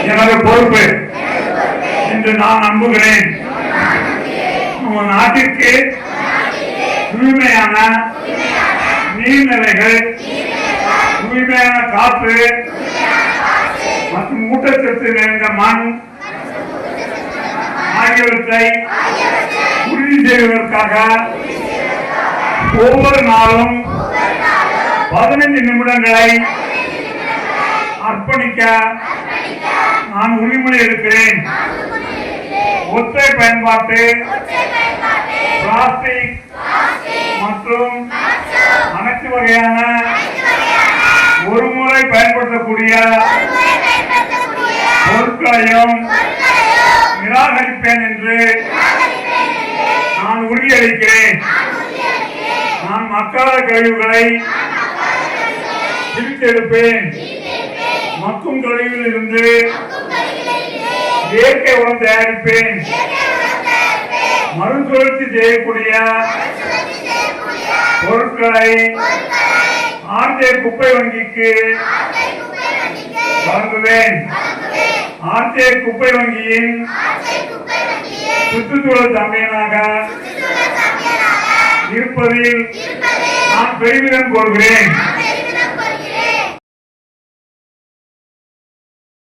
எனது பொறுப்பு என்று நான் நம்புகிறேன். நம்ம நாட்டிற்கு தூய்மையான நீர்நிலைகள், தூய்மையான காற்று மற்றும் ஊட்டச்சத்து நிறைந்த மண் ஆகியவற்றை உறுதி செய்வதற்காக ஒவ்வொரு நாளும் 15 நிமிடங்களை அர்ப்பணிக்க நான் உறுதிமொழி எடுக்கிறேன். ஒற்றை பயன்பாட்டு பிளாஸ்டிக் மற்றும் அனைத்து வகையான ஒருமுறை பயன்படுத்தக்கூடிய பொருட்களையும் நிராகரிப்பேன் என்று நான் உறுதியளிக்கிறேன். நான் மக்காத கழிவுகளை பிரித்தெடுப்பேன். மக்கும் கழிவில் இருந்து இயற்கை உரம் தயாரிப்பேன். மறுசுழற்சி செய்யக்கூடிய பொருட்களை ஆர்ஜே குப்பை வங்கிக்கு வழங்குவேன். ஆர்ஜே குப்பை வங்கியின் சுற்றுச்சூழல் சாம்பியனாக இருப்பதில் நான் பெருமிதம் கொள்கிறேன்.